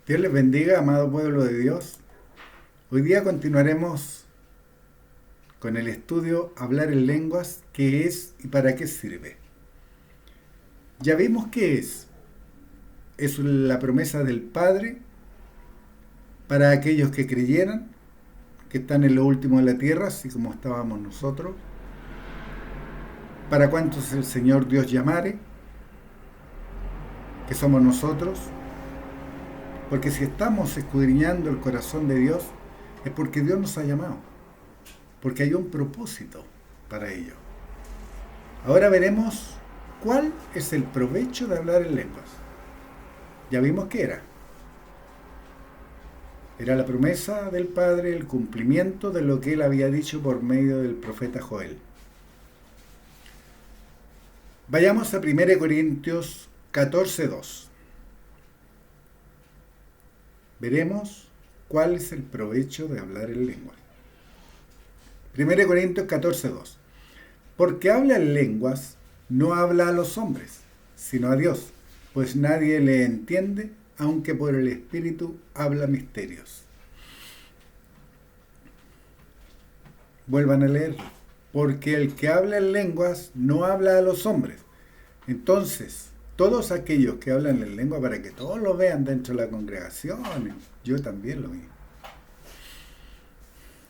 Dios les bendiga, amado pueblo de Dios. Hoy día continuaremos con el estudio Hablar en lenguas, qué es y para qué sirve. Ya vimos qué es. Es la promesa del Padre para aquellos que creyeran, que están en lo último de la tierra, así como estábamos nosotros. Para cuantos el Señor Dios llamare, que somos nosotros. Porque si estamos escudriñando el corazón de Dios, es porque Dios nos ha llamado. Porque hay un propósito para ello. Ahora veremos cuál es el provecho de hablar en lenguas. Ya vimos qué era. Era la promesa del Padre, el cumplimiento de lo que Él había dicho por medio del profeta Joel. Vayamos a 1 Corintios 14:2. Veremos cuál es el provecho de hablar en lenguas. 1 Corintios 14:2. Porque habla en lenguas, no habla a los hombres, sino a Dios, pues nadie le entiende, aunque por el Espíritu habla misterios. Vuelvan a leer. Porque el que habla en lenguas no habla a los hombres. Entonces, todos aquellos que hablan en lengua, para que todos lo vean dentro de la congregación, yo también lo vi.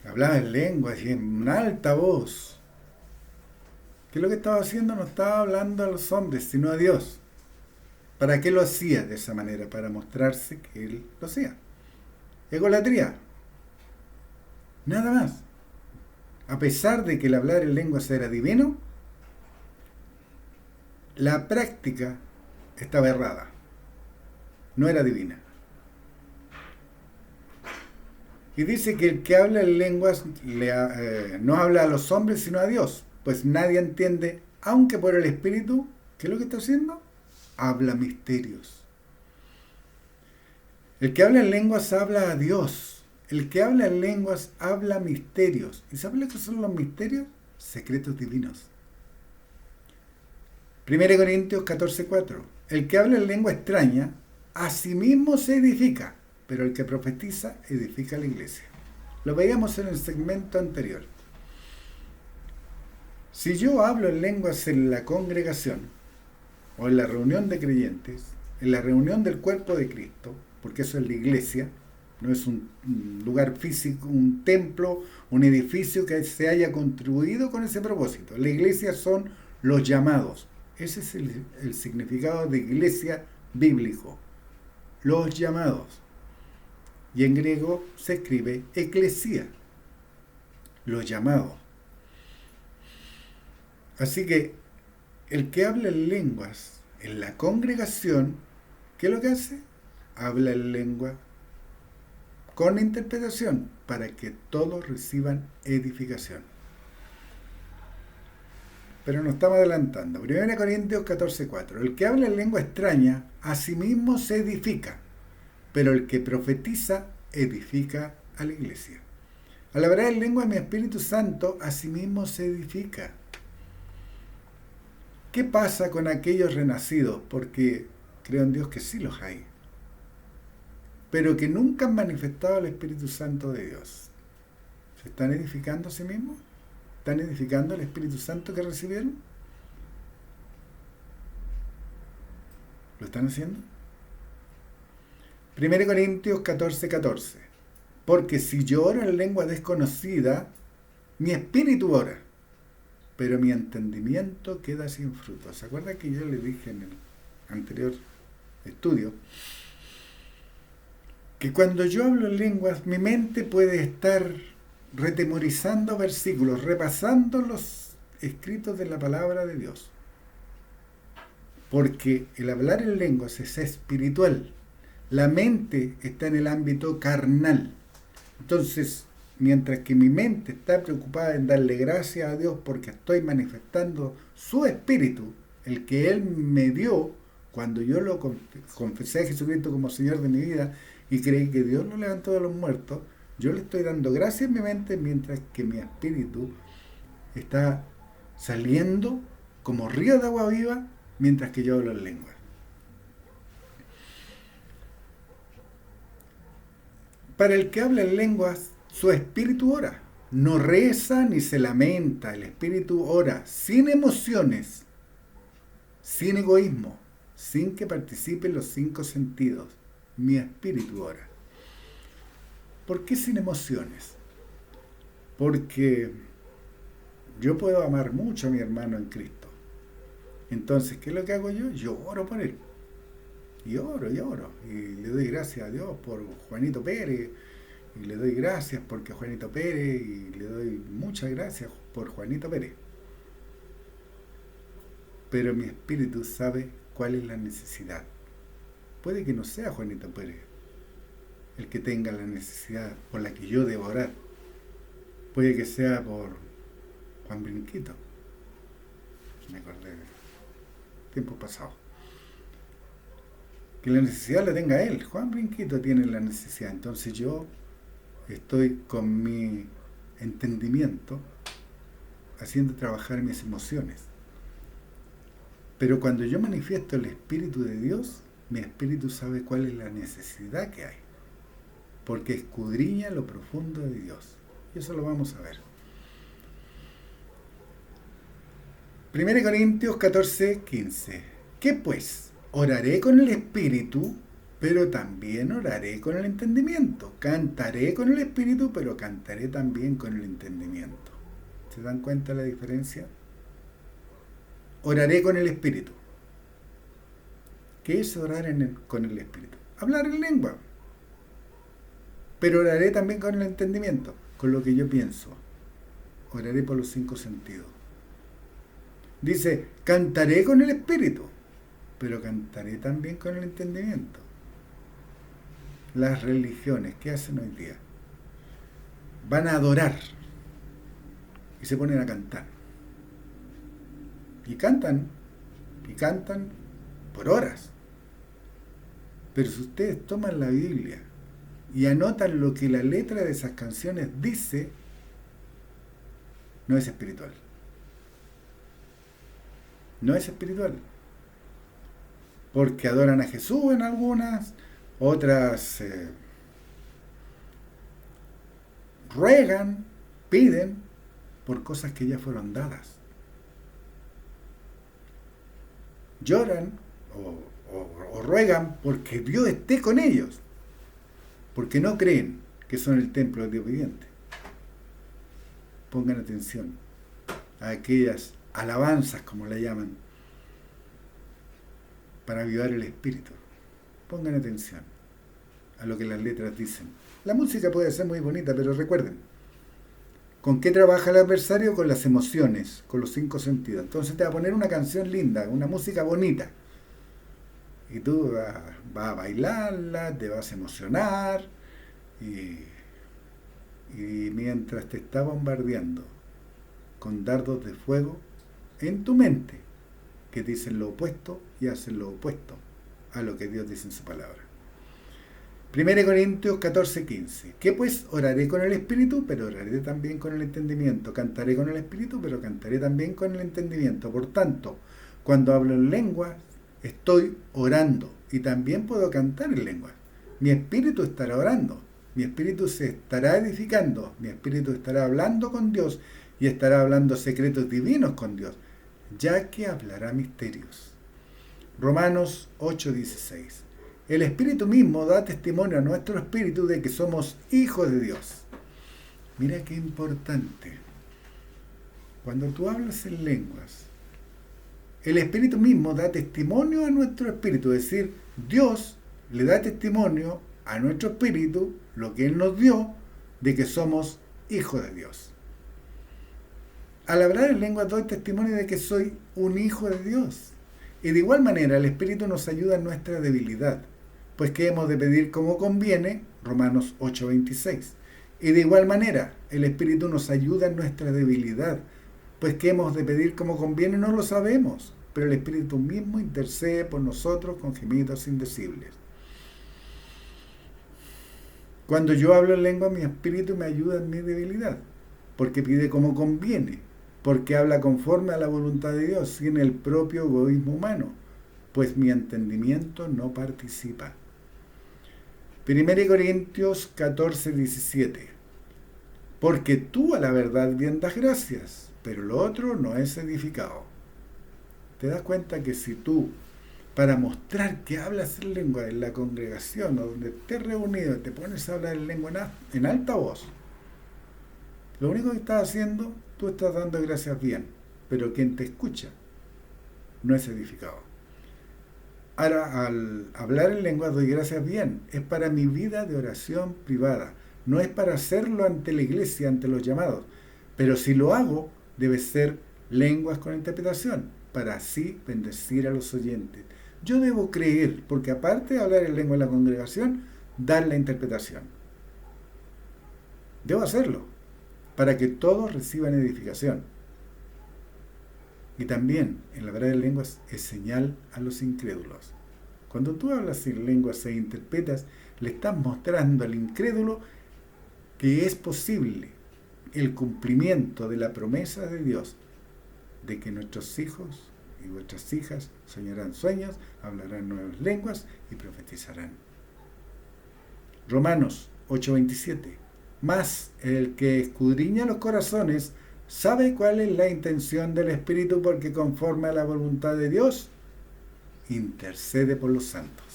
Hablaba en lenguas y en alta voz. ¿Qué es lo que estaba haciendo? No estaba hablando a los hombres, sino a Dios. ¿Para qué lo hacía de esa manera? Para mostrarse que Él lo hacía. Egolatría. Nada más. A pesar de que el hablar en lenguas era divino, la práctica estaba errada. No era divina. Y dice que el que habla en lenguas no habla a los hombres, sino a Dios. Pues nadie entiende, aunque por el Espíritu, ¿qué es lo que está haciendo? Habla misterios. El que habla en lenguas habla a Dios. El que habla en lenguas habla misterios. ¿Y saben lo que son los misterios? Secretos divinos. 1 Corintios 14:4. El que habla en lengua extraña, a sí mismo se edifica, pero el que profetiza edifica a la iglesia. Lo veíamos en el segmento anterior. Si yo hablo en lenguas en la congregación, o en la reunión de creyentes, en la reunión del cuerpo de Cristo, porque eso es la iglesia, no es un lugar físico, un templo, un edificio que se haya contribuido con ese propósito. La iglesia son los llamados. Ese es el significado de iglesia bíblico. Los llamados. Y en griego se escribe eclesía. Los llamados. Así que el que habla en lenguas en la congregación, ¿qué es lo que hace? Habla en lengua con interpretación para que todos reciban edificación. Pero nos estamos adelantando. 1 Corintios 14:4. El que habla en lengua extraña, a sí mismo se edifica, pero el que profetiza edifica a la iglesia. Al hablar en lengua, mi Espíritu Santo a sí mismo se edifica. ¿Qué pasa con aquellos renacidos? Porque creo en Dios que sí los hay, pero que nunca han manifestado el Espíritu Santo de Dios. ¿Se están edificando a sí mismos? ¿Están edificando el Espíritu Santo que recibieron? ¿Lo están haciendo? 1 Corintios 14:14. Porque si yo oro en lengua desconocida, mi espíritu ora, pero mi entendimiento queda sin fruto. ¿Se acuerdan que yo le dije en el anterior estudio que cuando yo hablo en lenguas, mi mente puede estar retemorizando versículos, repasando los escritos de la palabra de Dios? Porque el hablar en lenguas es espiritual. La mente está en el ámbito carnal. Entonces, mientras que mi mente está preocupada en darle gracias a Dios porque estoy manifestando su espíritu, el que Él me dio cuando yo lo confesé a Jesucristo como Señor de mi vida y creí que Dios lo levantó de los muertos, yo le estoy dando gracias a mi mente mientras que mi espíritu está saliendo como río de agua viva mientras que yo hablo en lengua. Para el que habla en lenguas, su espíritu ora. No reza ni se lamenta, el espíritu ora sin emociones, sin egoísmo, sin que participen los cinco sentidos. Mi espíritu ora. ¿Por qué sin emociones? Porque yo puedo amar mucho a mi hermano en Cristo. Entonces, ¿qué es lo que hago yo? Yo oro por él. Y oro, y oro. Y le doy gracias a Dios por Juanito Pérez. Y le doy gracias porque Juanito Pérez. Y le doy muchas gracias por Juanito Pérez. Pero mi espíritu sabe cuál es la necesidad. Puede que no sea Juanito Pérez el que tenga la necesidad por la que yo debo orar. Puede que sea por Juan Brinquito. Me acordé de tiempo pasado. Que la necesidad la tenga él. Juan Brinquito tiene la necesidad. Entonces yo estoy con mi entendimiento haciendo trabajar mis emociones. Pero cuando yo manifiesto el Espíritu de Dios, mi espíritu sabe cuál es la necesidad que hay. Porque escudriña lo profundo de Dios. Y eso lo vamos a ver. 1 Corintios 14, 15. ¿Qué pues? Oraré con el espíritu, pero también oraré con el entendimiento. Cantaré con el espíritu, pero cantaré también con el entendimiento. ¿Se dan cuenta la diferencia? Oraré con el espíritu. ¿Qué es orar con el espíritu? Hablar en lengua. Pero oraré también con el entendimiento, con lo que yo pienso. Oraré por los cinco sentidos. Dice, cantaré con el espíritu, pero cantaré también con el entendimiento. Las religiones, ¿qué hacen hoy día? Van a adorar y se ponen a cantar. Y cantan por horas. Pero si ustedes toman la Biblia y anotan lo que la letra de esas canciones dice, no es espiritual. No es espiritual. Porque adoran a Jesús en algunas, otras ruegan, piden por cosas que ya fueron dadas. Lloran o ruegan porque Dios esté con ellos, porque no creen que son el templo del Dios viviente. Pongan atención a aquellas alabanzas, como le llaman, para avivar el espíritu. Pongan atención a lo que las letras dicen. La música puede ser muy bonita, pero recuerden, ¿con qué trabaja el adversario? Con las emociones, con los cinco sentidos. Entonces te va a poner una canción linda, una música bonita, y tú vas a bailarla, te vas a emocionar, y mientras te está bombardeando con dardos de fuego en tu mente, que dicen lo opuesto y hacen lo opuesto a lo que Dios dice en su palabra. 1 Corintios 14, 15. ¿Qué pues? Oraré con el espíritu, pero oraré también con el entendimiento. Cantaré con el espíritu, pero cantaré también con el entendimiento. Por tanto, cuando hablo en lenguas, estoy orando y también puedo cantar en lenguas. Mi espíritu estará orando, mi espíritu se estará edificando, mi espíritu estará hablando con Dios y estará hablando secretos divinos con Dios, ya que hablará misterios. Romanos 8:16. El Espíritu mismo da testimonio a nuestro espíritu de que somos hijos de Dios. Mira qué importante. Cuando tú hablas en lenguas, el Espíritu mismo da testimonio a nuestro espíritu, es decir, Dios le da testimonio a nuestro espíritu, lo que Él nos dio, de que somos hijos de Dios. Al hablar en lenguas doy testimonio de que soy un hijo de Dios. Y de igual manera el Espíritu nos ayuda en nuestra debilidad, pues que hemos de pedir como conviene, Romanos 8:26. Y de igual manera el Espíritu nos ayuda en nuestra debilidad, pues que hemos de pedir como conviene no lo sabemos, pero el Espíritu mismo intercede por nosotros con gemidos indecibles. Cuando yo hablo en lengua, mi Espíritu me ayuda en mi debilidad, porque pide como conviene, porque habla conforme a la voluntad de Dios, sin el propio egoísmo humano, pues mi entendimiento no participa. 1 Corintios 14, 17. Porque tú a la verdad bien das gracias, pero lo otro no es edificado. ¿Te das cuenta que si tú, para mostrar que hablas en lengua en la congregación o donde estés reunido, te pones a hablar en lengua en alta voz, lo único que estás haciendo, tú estás dando gracias bien, pero quien te escucha no es edificado? Ahora, al hablar en lengua doy gracias bien, es para mi vida de oración privada, no es para hacerlo ante la iglesia, ante los llamados, pero si lo hago, debe ser lenguas con interpretación, para así bendecir a los oyentes. Yo debo creer, porque aparte de hablar en lengua en la congregación, dar la interpretación. Debo hacerlo, para que todos reciban edificación. Y también, en la verdad de lenguas, es señal a los incrédulos. Cuando tú hablas en lenguas e interpretas, le estás mostrando al incrédulo que es posible el cumplimiento de la promesa de Dios, de que nuestros hijos y vuestras hijas soñarán sueños, hablarán nuevas lenguas y profetizarán. Romanos 8:27. Mas el que escudriña los corazones sabe cuál es la intención del Espíritu, porque conforme a la voluntad de Dios intercede por los santos.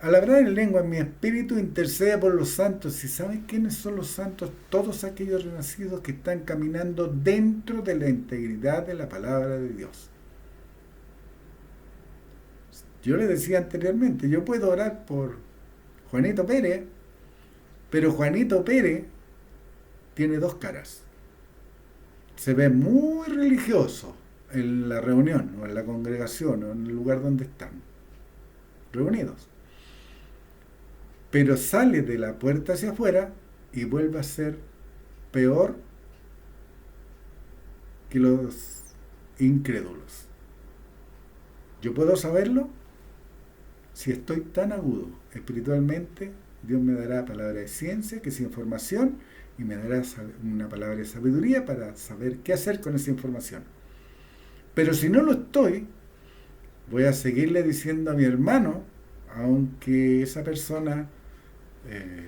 Al hablar en lengua, mi espíritu intercede por los santos. ¿Y saben quiénes son los santos? Todos aquellos renacidos que están caminando dentro de la integridad de la palabra de Dios. Yo les decía anteriormente, yo puedo orar por Juanito Pérez, pero Juanito Pérez tiene dos caras. Se ve muy religioso en la reunión, o en la congregación, o en el lugar donde están reunidos. Pero sale de la puerta hacia afuera y vuelve a ser peor que los incrédulos. ¿Yo puedo saberlo? Si estoy tan agudo espiritualmente, Dios me dará palabra de ciencia, que es información, y me dará una palabra de sabiduría para saber qué hacer con esa información. Pero si no lo estoy, voy a seguirle diciendo a mi hermano, aunque esa persona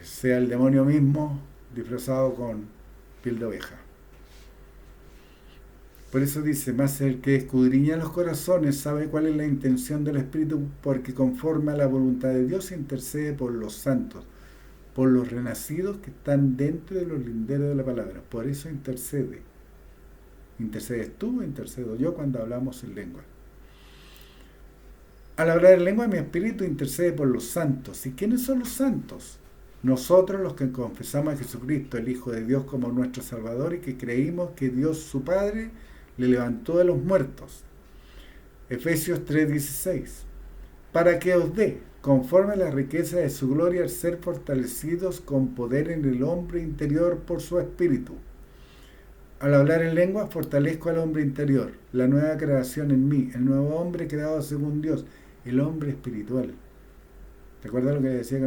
sea el demonio mismo disfrazado con piel de oveja. Por eso dice, más el que escudriña los corazones sabe cuál es la intención del Espíritu, porque conforme a la voluntad de Dios intercede por los santos, por los renacidos que están dentro de los linderos de la palabra. Por eso intercede. Intercedes tú, intercedo yo cuando hablamos en lengua. Al hablar en lengua, mi espíritu intercede por los santos. ¿Y quiénes son los santos? Nosotros, los que confesamos a Jesucristo, el Hijo de Dios, como nuestro Salvador, y que creímos que Dios, su Padre, le levantó de los muertos. Efesios 3:16. Para que os dé, conforme a la riqueza de su gloria, el ser fortalecidos con poder en el hombre interior por su espíritu. Al hablar en lengua, fortalezco al hombre interior, la nueva creación en mí, el nuevo hombre creado según Dios, el hombre espiritual. ¿Te acuerdas lo que decía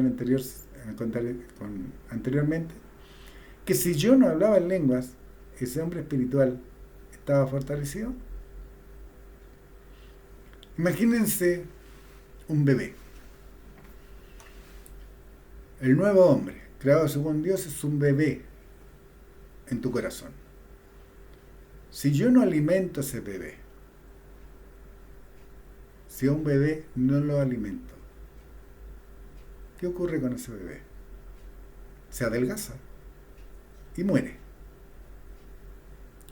anteriormente? Que si yo no hablaba en lenguas, ese hombre espiritual estaba fortalecido. Imagínense un bebé. El nuevo hombre, creado según Dios, es un bebé en tu corazón. Si yo no alimento a ese bebé, si a un bebé no lo alimento, ¿qué ocurre con ese bebé? Se adelgaza y muere.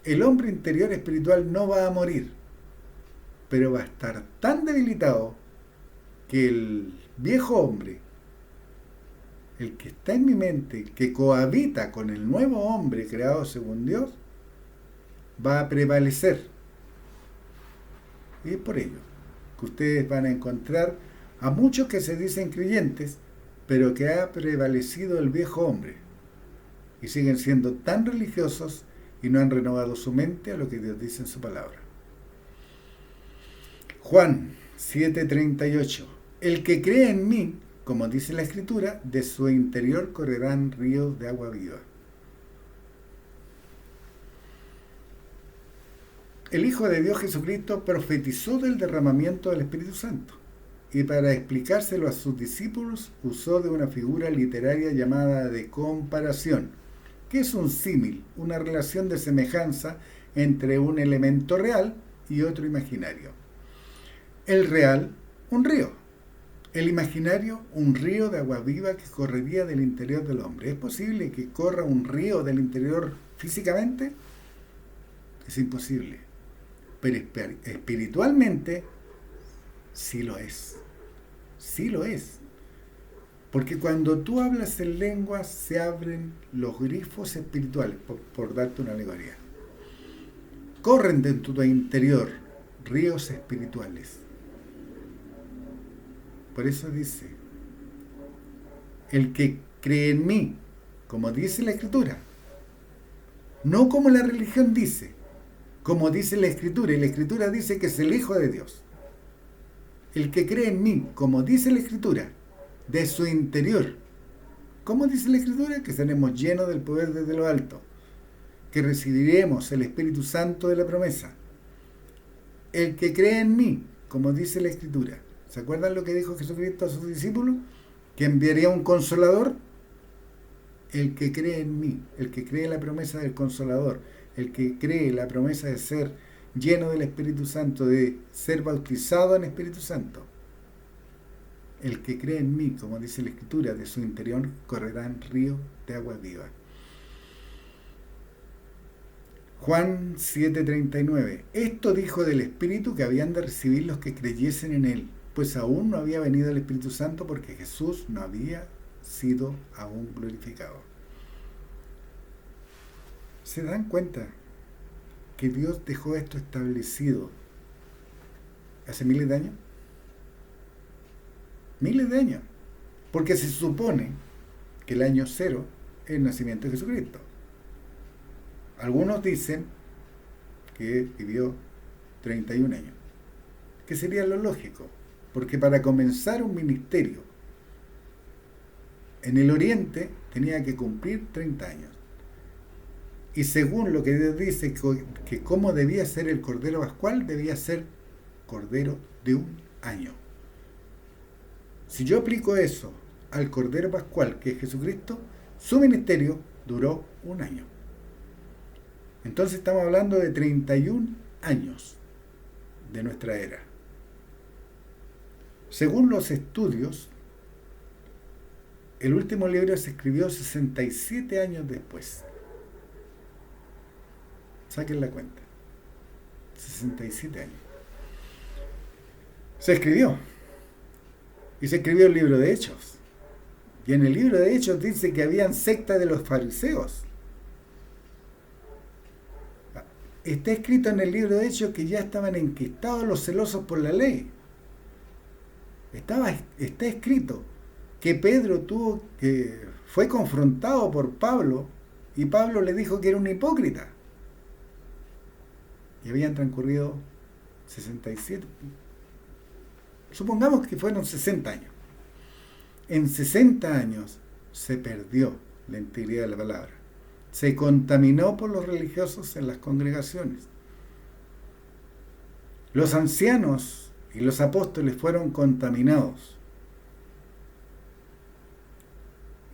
El hombre interior espiritual no va a morir, pero va a estar tan debilitado que el viejo hombre, el que está en mi mente, que cohabita con el nuevo hombre creado según Dios, va a prevalecer. Y es por ello que ustedes van a encontrar a muchos que se dicen creyentes, pero que ha prevalecido el viejo hombre, y siguen siendo tan religiosos y no han renovado su mente a lo que Dios dice en su palabra. Juan 7:38. El que cree en mí, como dice la Escritura, de su interior correrán ríos de agua viva. El Hijo de Dios Jesucristo profetizó del derramamiento del Espíritu Santo. y para explicárselo a sus discípulos usó de una figura literaria llamada de comparación, que es un símil, una relación de semejanza entre un elemento real y otro imaginario. El real, un río. El imaginario, un río de agua viva que correría del interior del hombre. ¿Es posible que corra un río del interior físicamente? Es imposible. Pero espiritualmente, sí lo es. Sí lo es. Porque cuando tú hablas en lenguas, se abren los grifos espirituales, por darte una alegoría. Corren dentro de tu interior ríos espirituales. Por eso dice, el que cree en mí, como dice la Escritura, no como la religión dice, como dice la Escritura, y la Escritura dice que es el Hijo de Dios. El que cree en mí, como dice la Escritura, de su interior. ¿Cómo dice la Escritura? Que seremos llenos del poder desde lo alto, que recibiremos el Espíritu Santo de la promesa. El que cree en mí, como dice la Escritura. ¿Se acuerdan lo que dijo Jesucristo a sus discípulos? Que enviaría un consolador. El que cree en mí, el que cree la promesa del consolador, el que cree la promesa de ser lleno del Espíritu Santo, de ser bautizado en Espíritu Santo. El que cree en mí, como dice la Escritura, de su interior correrán ríos de agua viva. Juan 7:39. Esto dijo del Espíritu que habían de recibir los que creyesen en él, pues aún no había venido el Espíritu Santo porque Jesús no había sido aún glorificado. ¿Se dan cuenta que Dios dejó esto establecido hace miles de años? Miles de años. Porque se supone que el año cero es el nacimiento de Jesucristo. Algunos dicen que vivió 31 años, que sería lo lógico, porque para comenzar un ministerio en el Oriente tenía que cumplir 30 años. Y según lo que Dios dice, que cómo debía ser el Cordero Pascual, debía ser Cordero de un año. Si yo aplico eso al Cordero Pascual, que es Jesucristo, su ministerio duró un año. Entonces estamos hablando de 31 años de nuestra era. Según los estudios, el último libro se escribió 67 años después. Saquen la cuenta. 67 años. Se escribió. Y se escribió el libro de Hechos. Y en el libro de Hechos dice que habían secta de los fariseos. Está escrito en el libro de Hechos que ya estaban enquistados los celosos por la ley. Está escrito que Pedro fue confrontado por Pablo y Pablo le dijo que era un hipócrita. Y habían transcurrido 67. Supongamos que fueron 60 años. En 60 años se perdió la integridad de la palabra. Se contaminó por los religiosos en las congregaciones. Los ancianos y los apóstoles fueron contaminados.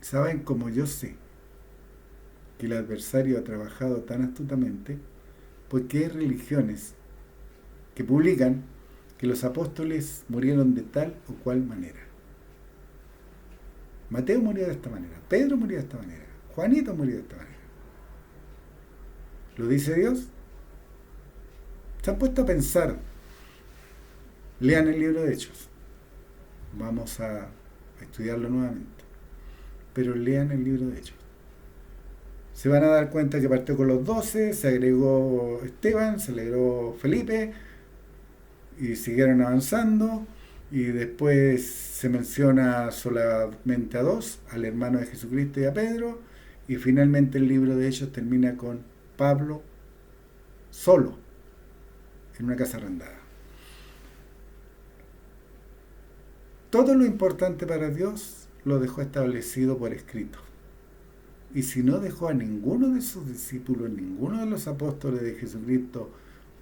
¿Saben cómo yo sé que el adversario ha trabajado tan astutamente? Porque hay religiones que publican que los apóstoles murieron de tal o cual manera. Mateo murió de esta manera, Pedro murió de esta manera, Juanito murió de esta manera. ¿Lo dice Dios? Se han puesto a pensar. Lean el libro de Hechos. Vamos a estudiarlo nuevamente. Pero lean el libro de Hechos. Se van a dar cuenta que partió con los 12, se agregó Esteban, se agregó Felipe, y siguieron avanzando, y después se menciona solamente a 2, al hermano de Jesucristo y a Pedro, y finalmente el libro de Hechos termina con Pablo solo, en una casa arrendada. Todo lo importante para Dios lo dejó establecido por escrito. Y si no dejó a ninguno de sus discípulos, ninguno de los apóstoles de Jesucristo,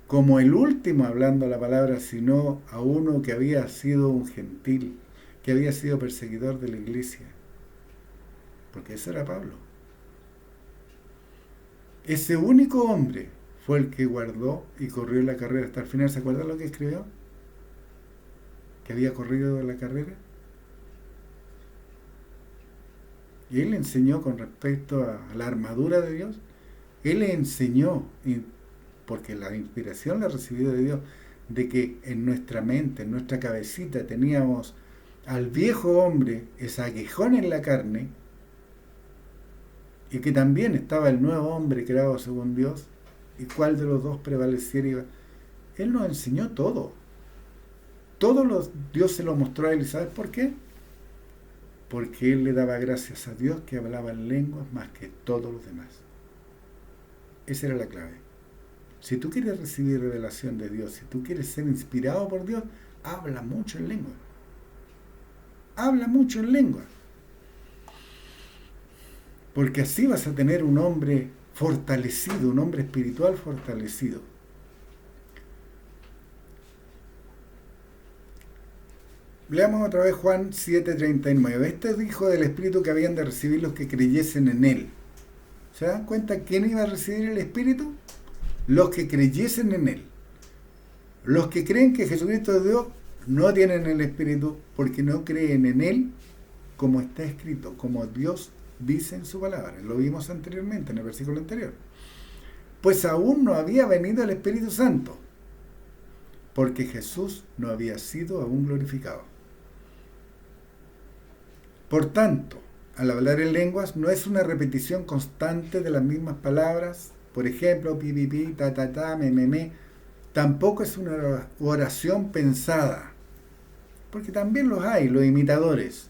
como el último hablando la palabra, sino a uno que había sido un gentil, que había sido perseguidor de la iglesia. Porque ese era Pablo. Ese único hombre fue el que guardó y corrió la carrera hasta el final. ¿Se acuerdan lo que escribió? Que había corrido la carrera. Y él enseñó con respecto a la armadura de Dios. Él le enseñó, porque la inspiración la recibió de Dios, de que en nuestra mente, en nuestra cabecita, teníamos al viejo hombre, ese aguijón en la carne, y que también estaba el nuevo hombre creado según Dios, y cuál de los dos prevaleciera. Él nos enseñó todo. Dios se lo mostró a él. ¿Y sabes por qué? Porque él le daba gracias a Dios que hablaba en lenguas más que todos los demás. Esa era la clave. Si tú quieres recibir revelación de Dios, si tú quieres ser inspirado por Dios, habla mucho en lengua. Habla mucho en lengua. Porque así vas a tener un hombre fortalecido, un hombre espiritual fortalecido. Leamos otra vez Juan 7:39. Este dijo del Espíritu que habían de recibir los que creyesen en Él. ¿Se dan cuenta quién iba a recibir el Espíritu? Los que creyesen en Él. Los que creen que Jesucristo es Dios no tienen el Espíritu porque no creen en Él como está escrito, como Dios dice en su palabra. Lo vimos anteriormente en el versículo anterior. Pues aún no había venido el Espíritu Santo, porque Jesús no había sido aún glorificado. Por tanto, al hablar en lenguas no es una repetición constante de las mismas palabras, por ejemplo, pi, pi, pi, ta, ta, ta, me. Tampoco es una oración pensada, porque también los hay, los imitadores.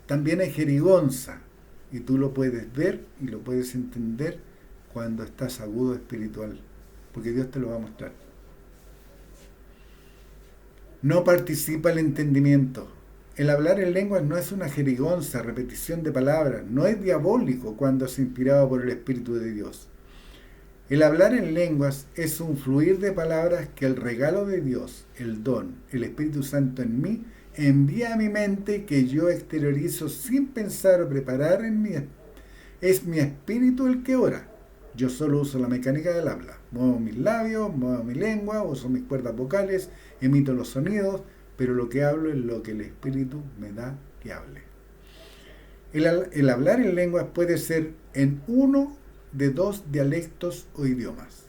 También hay jerigonza, y tú lo puedes ver y lo puedes entender cuando estás agudo espiritual, porque Dios te lo va a mostrar. No participa el entendimiento. El hablar en lenguas no es una jerigonza, repetición de palabras, no es diabólico cuando es inspirado por el Espíritu de Dios. El hablar en lenguas es un fluir de palabras que el regalo de Dios, el don, el Espíritu Santo en mí, envía a mi mente, que yo exteriorizo sin pensar o preparar en mí. Es mi espíritu el que ora. Yo solo uso la mecánica del habla. Muevo mis labios, muevo mi lengua, uso mis cuerdas vocales, emito los sonidos, pero lo que hablo es lo que el Espíritu me da que hable. El hablar en lenguas puede ser en uno de dos dialectos o idiomas.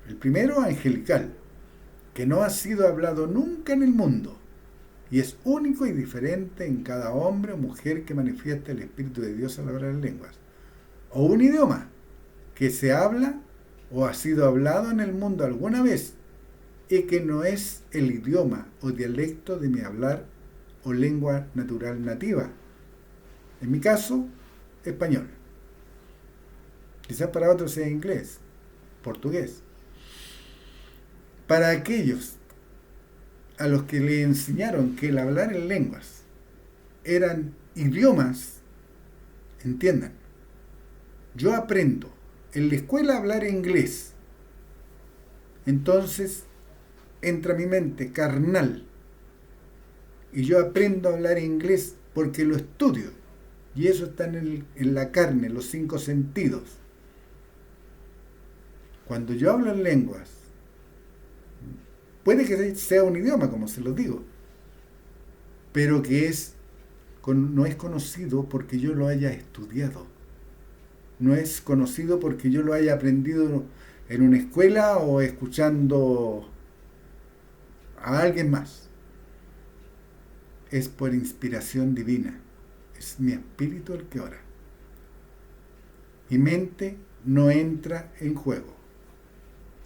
El primero, angelical, que no ha sido hablado nunca en el mundo, y es único y diferente en cada hombre o mujer que manifiesta el Espíritu de Dios al hablar en lenguas. O un idioma, que se habla o ha sido hablado en el mundo alguna vez, y que no es el idioma o dialecto de mi hablar o lengua natural nativa. En mi caso, español. Quizás para otros sea inglés, portugués. Para aquellos a los que le enseñaron que el hablar en lenguas eran idiomas, entiendan, yo aprendo en la escuela a hablar inglés, entonces entra a mi mente carnal y yo aprendo a hablar inglés porque lo estudio, y eso está en la carne, los 5 sentidos. Cuando yo hablo en lenguas, puede que sea un idioma, como se los digo, pero que no es conocido porque yo lo haya estudiado. No es conocido porque yo lo haya aprendido en una escuela o escuchando a alguien más. Es por inspiración divina. Es mi espíritu el que ora. Mi mente no entra en juego.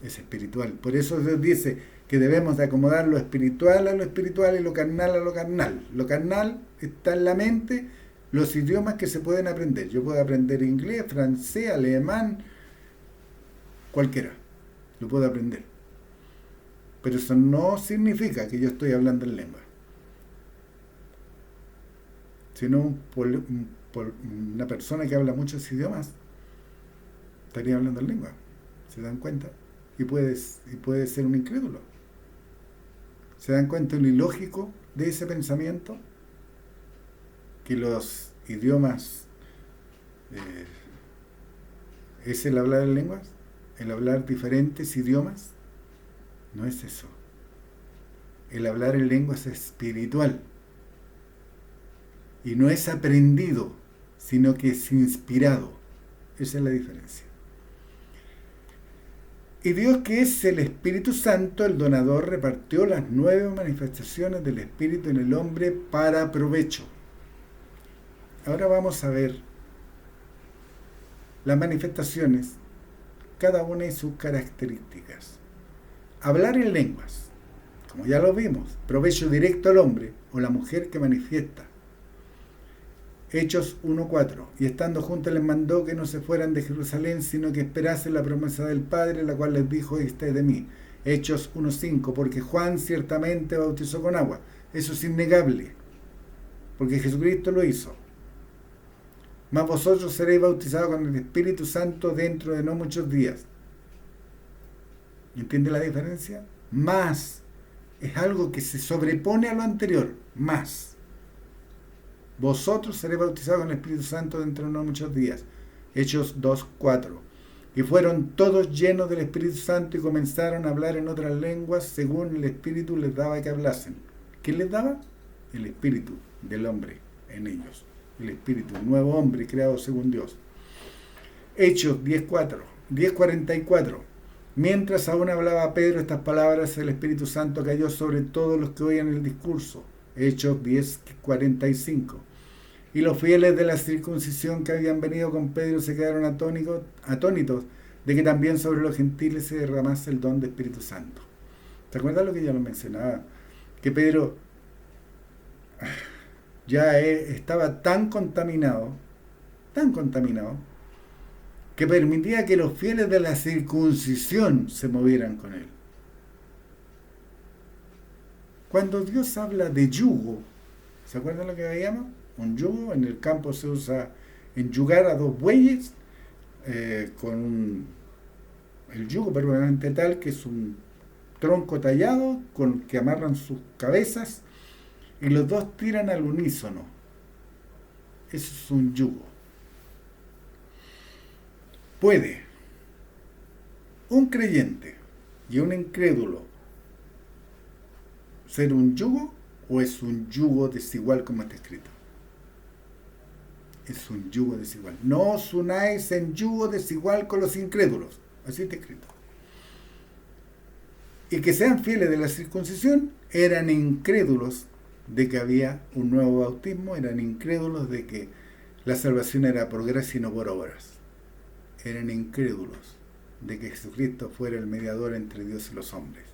Es espiritual. Por eso Dios dice que debemos de acomodar lo espiritual a lo espiritual y lo carnal a lo carnal. Lo carnal está en la mente, los idiomas que se pueden aprender. Yo puedo aprender inglés, francés, alemán, cualquiera. Lo puedo aprender. Pero eso no significa que yo estoy hablando en lengua. Sino una persona que habla muchos idiomas estaría hablando en lengua. ¿Se dan cuenta? puede ser un incrédulo. ¿Se dan cuenta lo ilógico de ese pensamiento? Que los idiomas es el hablar en lenguas, el hablar diferentes idiomas. No es eso. El hablar en lenguas es espiritual y no es aprendido, sino que es inspirado. Esa es la diferencia. Y Dios, que es el Espíritu Santo, el donador, repartió las 9 manifestaciones del Espíritu en el hombre para provecho. Ahora vamos a ver las manifestaciones, cada una y sus características. Hablar en lenguas, como ya lo vimos, provecho directo al hombre o la mujer que manifiesta. Hechos 1:4. Y estando juntos les mandó que no se fueran de Jerusalén, sino que esperasen la promesa del Padre, la cual les dijo: este es de mí. Hechos 1:5. Porque Juan ciertamente bautizó con agua. Eso es innegable, porque Jesucristo lo hizo. Mas vosotros seréis bautizados con el Espíritu Santo dentro de no muchos días. ¿Entiende la diferencia? Más es algo que se sobrepone a lo anterior. Más. Vosotros seréis bautizados con el Espíritu Santo dentro de no muchos días. Hechos 2:4. Y fueron todos llenos del Espíritu Santo y comenzaron a hablar en otras lenguas según el Espíritu les daba que hablasen. ¿Quién les daba? El Espíritu del hombre en ellos. El Espíritu, el nuevo hombre creado según Dios. Hechos 10:44. Mientras aún hablaba Pedro estas palabras, el Espíritu Santo cayó sobre todos los que oían el discurso. Hechos 10:45. Y los fieles de la circuncisión que habían venido con Pedro se quedaron atónitos de que también sobre los gentiles se derramase el don del Espíritu Santo. ¿Te acuerdas lo que ya lo mencionaba? Que Pedro ya estaba tan contaminado, que permitía que los fieles de la circuncisión se movieran con él. Cuando Dios habla de yugo, ¿se acuerdan lo que veíamos? Un yugo, en el campo se usa enyugar a 2 bueyes con el yugo permanente tal que es un tronco tallado con que amarran sus cabezas y los dos tiran al unísono. Eso es un yugo. ¿Puede un creyente y un incrédulo ser un yugo o es un yugo desigual como está escrito? Es un yugo desigual. No os unáis en yugo desigual con los incrédulos. Así está escrito. Y que sean fieles de la circuncisión, eran incrédulos de que había un nuevo bautismo, eran incrédulos de que la salvación era por gracia y no por obras. Eran incrédulos de que Jesucristo fuera el mediador entre Dios y los hombres.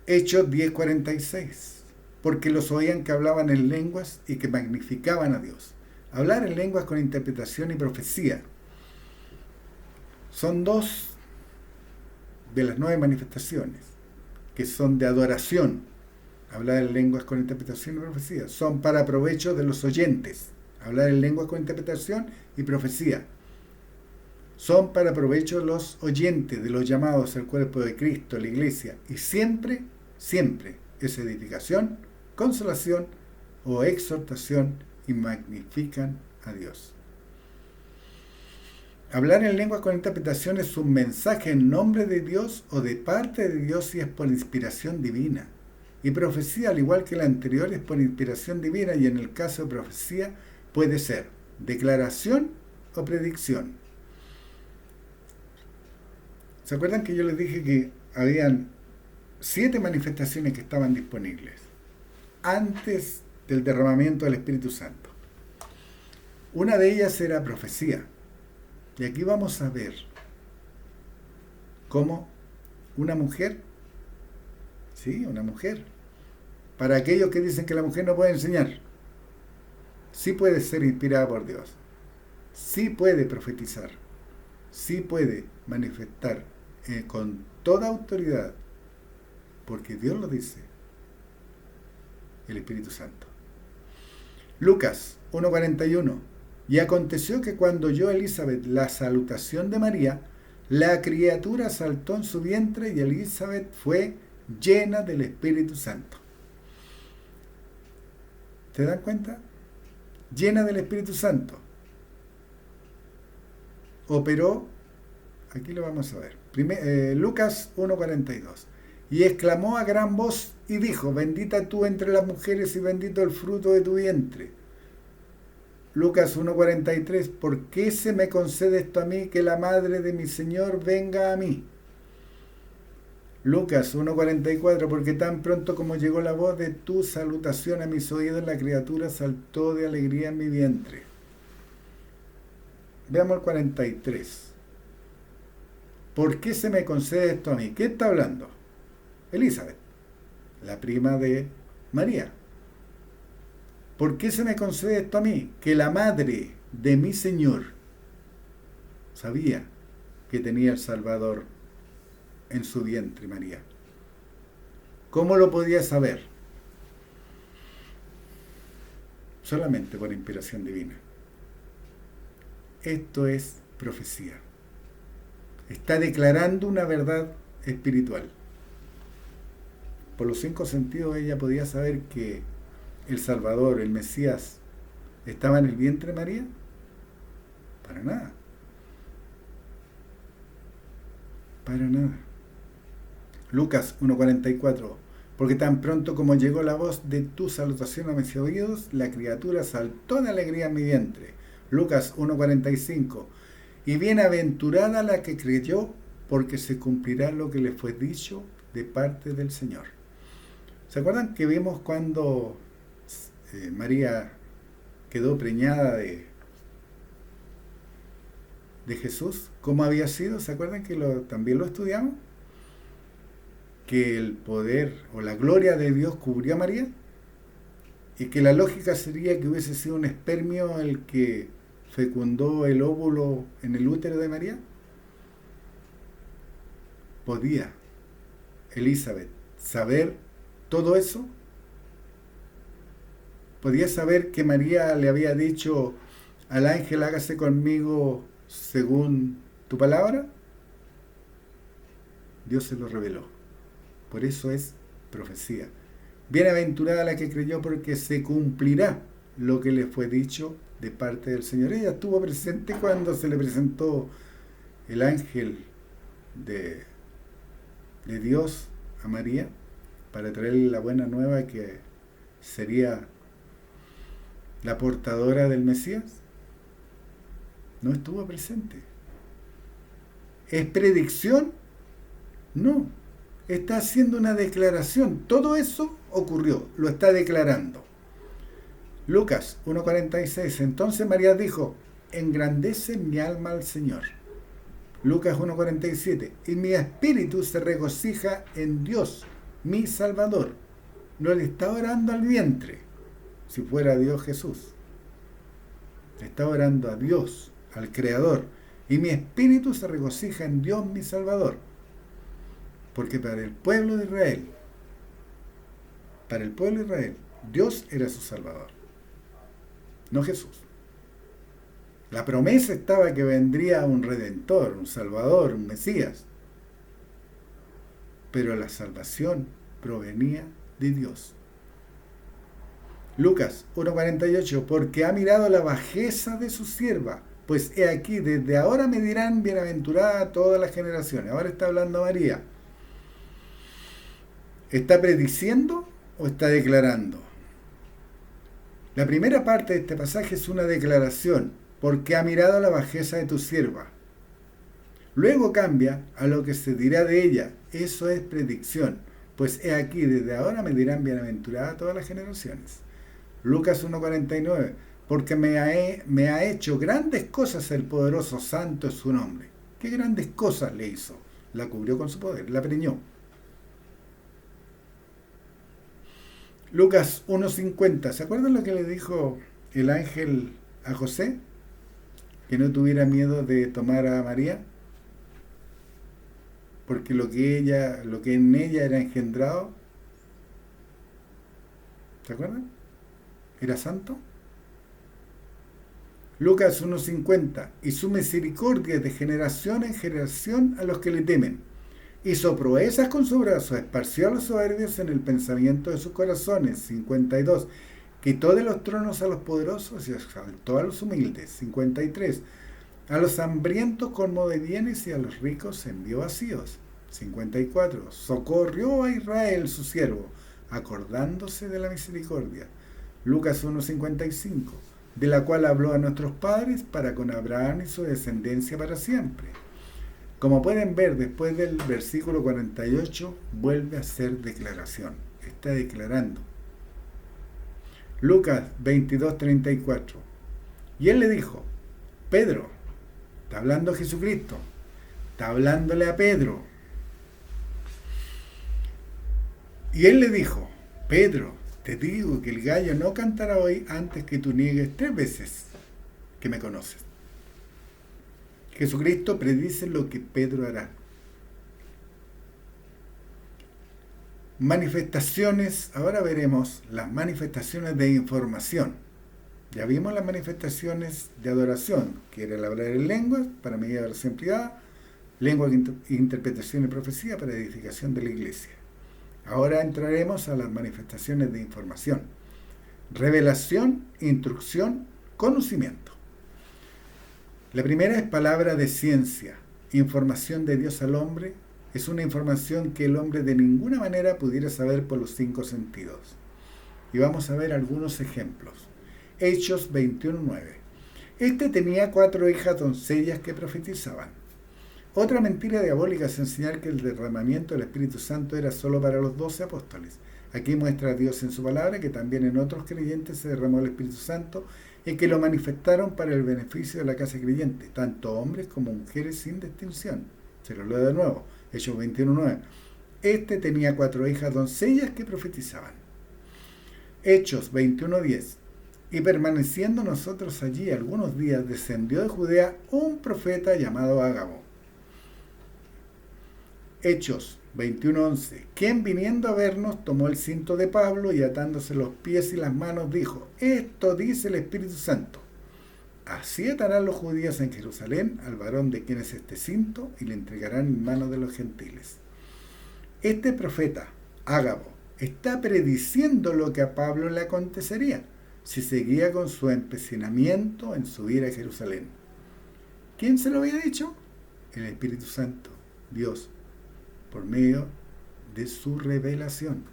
Hechos 10:46. Porque los oían que hablaban en lenguas y que magnificaban a Dios. Hablar en lenguas con interpretación y profecía son 2 de las 9 manifestaciones que son de adoración. Hablar en lenguas con interpretación y profecía son para provecho de los oyentes. Hablar en lenguas con interpretación y profecía son para provecho de los oyentes, de los llamados al cuerpo de Cristo, la iglesia, y siempre es edificación, consolación o exhortación y magnifican a Dios. Hablar en lenguas con interpretación es un mensaje en nombre de Dios o de parte de Dios y es por inspiración divina. Y profecía, al igual que la anterior, es por inspiración divina y en el caso de profecía puede ser declaración o predicción. ¿Se acuerdan que yo les dije que habían 7 manifestaciones que estaban disponibles antes del derramamiento del Espíritu Santo? Una de ellas era profecía. Y aquí vamos a ver cómo una mujer, para aquellos que dicen que la mujer no puede enseñar, sí puede ser inspirada por Dios, sí puede profetizar, sí puede manifestar con toda autoridad, porque Dios lo dice, el Espíritu Santo. Lucas 1:41. Y aconteció que cuando oyó Elizabeth la salutación de María, La criatura saltó en su vientre y Elizabeth fue llena del Espíritu Santo. ¿Te dan cuenta? Llena del Espíritu Santo. Operó, aquí lo vamos a ver, Lucas 1:42. Y exclamó a gran voz y dijo, bendita tú entre las mujeres y bendito el fruto de tu vientre. Lucas 1:43, ¿por qué se me concede esto a mí, que la madre de mi Señor venga a mí? Lucas 1:44, porque tan pronto como llegó la voz de tu salutación a mis oídos, la criatura saltó de alegría en mi vientre. Veamos el 43. ¿Por qué se me concede esto a mí? ¿Qué está hablando? Elizabeth, la prima de María. ¿Por qué se me concede esto a mí? Que la madre de mi Señor sabía que tenía el Salvador en su vientre, María. ¿Cómo lo podía saber? Solamente por inspiración divina. Esto es profecía. Está declarando una verdad espiritual. Por los 5 sentidos ella podía saber que el Salvador, el Mesías, estaba en el vientre de María. Para nada. Para nada. Lucas 1:44. Porque tan pronto como llegó la voz de tu salutación a mis oídos, la criatura saltó de alegría en mi vientre. Lucas 1:45. Y bienaventurada la que creyó, porque se cumplirá lo que le fue dicho de parte del Señor. ¿Se acuerdan que vimos cuando María quedó preñada de Jesús? ¿Cómo había sido? ¿Se acuerdan que también lo estudiamos? Que el poder o la gloria de Dios cubrió a María y que la lógica sería que hubiese sido un espermio el que fecundó el óvulo en el útero de María. ¿Podía Elizabeth saber todo eso? ¿Podía saber que María le había dicho al ángel, hágase conmigo según tu palabra? Dios se lo reveló. Por eso es profecía. Bienaventurada la que creyó, porque se cumplirá lo que le fue dicho de parte del Señor. Ella estuvo presente cuando se le presentó el ángel de Dios a María para traerle la buena nueva que sería la portadora del Mesías. No estuvo presente. ¿Es predicción? No. Está haciendo una declaración. Todo eso ocurrió. Lo está declarando. Lucas 1:46. Entonces María dijo, engrandece mi alma al Señor. Lucas 1:47. Y mi espíritu se regocija en Dios, mi Salvador. No le está orando al vientre, si fuera Dios Jesús. Le está orando a Dios, al Creador. Y mi espíritu se regocija en Dios, mi Salvador. Porque para el pueblo de Israel, Dios era su Salvador, no Jesús. La promesa estaba que vendría un Redentor, un Salvador, un Mesías. Pero la salvación provenía de Dios. Lucas 1:48, porque ha mirado la bajeza de su sierva, pues he aquí, desde ahora me dirán bienaventurada todas las generaciones. Ahora está hablando María. ¿Está prediciendo o está declarando? La primera parte de este pasaje es una declaración, porque ha mirado la bajeza de tu sierva. Luego cambia a lo que se dirá de ella. Eso es predicción, pues he aquí, desde ahora me dirán bienaventurada todas las generaciones. Lucas 1:49, porque me ha hecho grandes cosas el poderoso, santo es su nombre. ¿Qué grandes cosas le hizo? La cubrió con su poder, la preñó. Lucas 1:50, ¿se acuerdan lo que le dijo el ángel a José? Que no tuviera miedo de tomar a María, porque lo que en ella era engendrado, ¿se acuerdan? Era santo. Lucas 1:50, y su misericordia es de generación en generación a los que le temen. Hizo proezas con su brazo, esparció a los soberbios en el pensamiento de sus corazones. 52. Quitó de los tronos a los poderosos y exaltó a los humildes. 53. A los hambrientos colmó de bienes y a los ricos envió vacíos. 54. Socorrió a Israel su siervo, acordándose de la misericordia. Lucas 1:55. De la cual habló a nuestros padres para con Abraham y su descendencia para siempre. Como pueden ver, después del versículo 48, vuelve a hacer declaración. Está declarando. Lucas 22:34. Y él le dijo, Pedro, está hablando Jesucristo, está hablándole a Pedro. Y él le dijo, Pedro, te digo que el gallo no cantará hoy antes que tú niegues 3 veces que me conoces. Jesucristo predice lo que Pedro hará. Manifestaciones, ahora veremos las manifestaciones de información. Ya vimos las manifestaciones de adoración, que era el hablar en lenguas para medida de oración privada, lengua de interpretación y profecía para edificación de la iglesia. Ahora entraremos a las manifestaciones de información. Revelación, instrucción, conocimiento. La primera es palabra de ciencia, información de Dios al hombre. Es una información que el hombre de ninguna manera pudiera saber por los 5 sentidos. Y vamos a ver algunos ejemplos. Hechos 21:9. Este tenía 4 hijas doncellas que profetizaban. Otra mentira diabólica es enseñar que el derramamiento del Espíritu Santo era solo para los 12 apóstoles. Aquí muestra a Dios en su palabra que también en otros creyentes se derramó el Espíritu Santo y que lo manifestaron para el beneficio de la casa creyente, tanto hombres como mujeres sin distinción. Se lo leo de nuevo, Hechos 21:9. Este tenía 4 hijas doncellas que profetizaban. Hechos 21:10. Y permaneciendo nosotros allí algunos días, descendió de Judea un profeta llamado Ágabo. Hechos 21:11. Quien viniendo a vernos tomó el cinto de Pablo y atándose los pies y las manos dijo, esto dice el Espíritu Santo. Así atarán los judíos en Jerusalén al varón de quien es este cinto y le entregarán en manos de los gentiles. Este profeta, Ágabo, está prediciendo lo que a Pablo le acontecería si seguía con su empecinamiento en subir a Jerusalén. ¿Quién se lo había dicho? El Espíritu Santo, Dios, por medio de su revelación.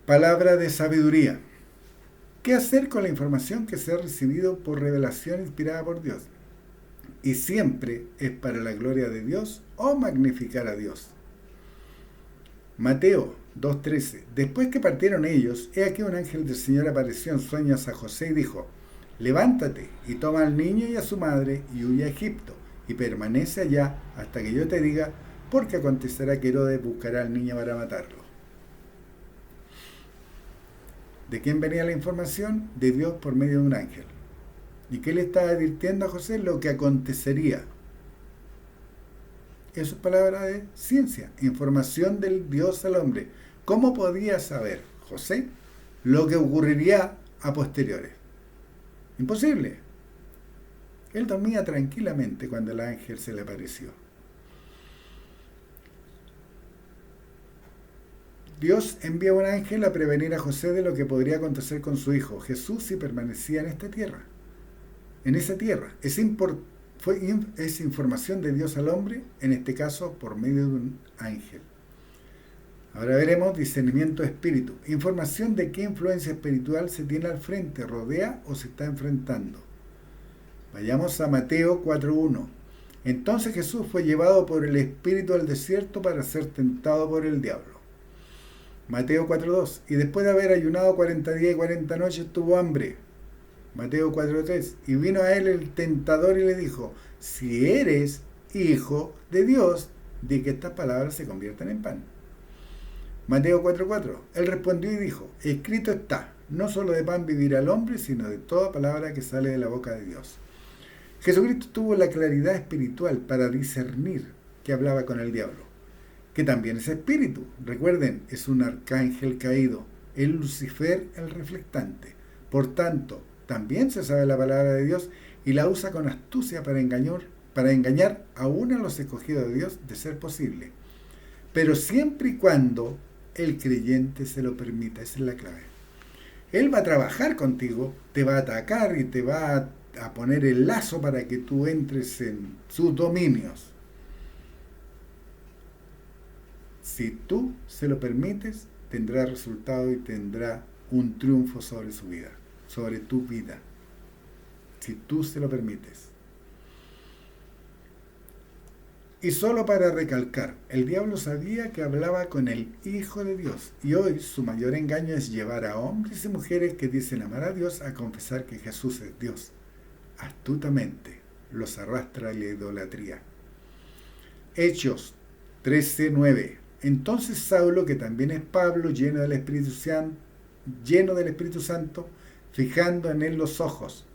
Palabra de sabiduría. ¿Qué hacer con la información que se ha recibido por revelación inspirada por Dios? Y siempre es para la gloria de Dios o magnificar a Dios. Mateo 2:13. Después que partieron ellos, he aquí un ángel del Señor apareció en sueños a José y dijo, levántate y toma al niño y a su madre y huye a Egipto y permanece allá hasta que yo te diga, porque acontecerá que Herodes buscará al niño para matarlo. ¿De quién venía la información? De Dios por medio de un ángel. ¿Y qué le estaba advirtiendo a José? Lo que acontecería. Eso es palabra de ciencia, información del Dios al hombre. ¿Cómo podía saber José lo que ocurriría a posteriores? Imposible. Él dormía tranquilamente cuando el ángel se le apareció. Dios envía un ángel a prevenir a José de lo que podría acontecer con su hijo Jesús si permanecía en esta tierra. En esa tierra. Es información de Dios al hombre, en este caso por medio de un ángel. Ahora veremos discernimiento de espíritu. Información de qué influencia espiritual se tiene al frente, rodea o se está enfrentando. Vayamos a Mateo 4:1. Entonces Jesús fue llevado por el Espíritu al desierto para ser tentado por el diablo. Mateo 4:2. Y después de haber ayunado 40 días y 40 noches tuvo hambre. Mateo 4:3. Y vino a él el tentador y le dijo, si eres hijo de Dios, di que estas palabras se conviertan en pan. Mateo 4:4. Él respondió y dijo, escrito está, no solo de pan vivirá el hombre, sino de toda palabra que sale de la boca de Dios. Jesucristo tuvo la claridad espiritual para discernir que hablaba con el diablo, que también es espíritu. Recuerden, es un arcángel caído, el Lucifer el reflectante. Por tanto, también se sabe la palabra de Dios y la usa con astucia para engañar aún a los escogidos de Dios de ser posible. Pero siempre y cuando el creyente se lo permita, esa es la clave. Él va a trabajar contigo, te va a atacar y te va a poner el lazo para que tú entres en sus dominios. Si tú se lo permites, tendrá resultado y tendrá un triunfo sobre su vida, sobre tu vida. Si tú se lo permites. Y solo para recalcar, el diablo sabía que hablaba con el Hijo de Dios, y hoy su mayor engaño es llevar a hombres y mujeres que dicen amar a Dios a confesar que Jesús es Dios. Astutamente los arrastra a la idolatría. Hechos 13:9. Entonces Saulo, que también es Pablo, lleno del Espíritu Santo, fijando en él los ojos.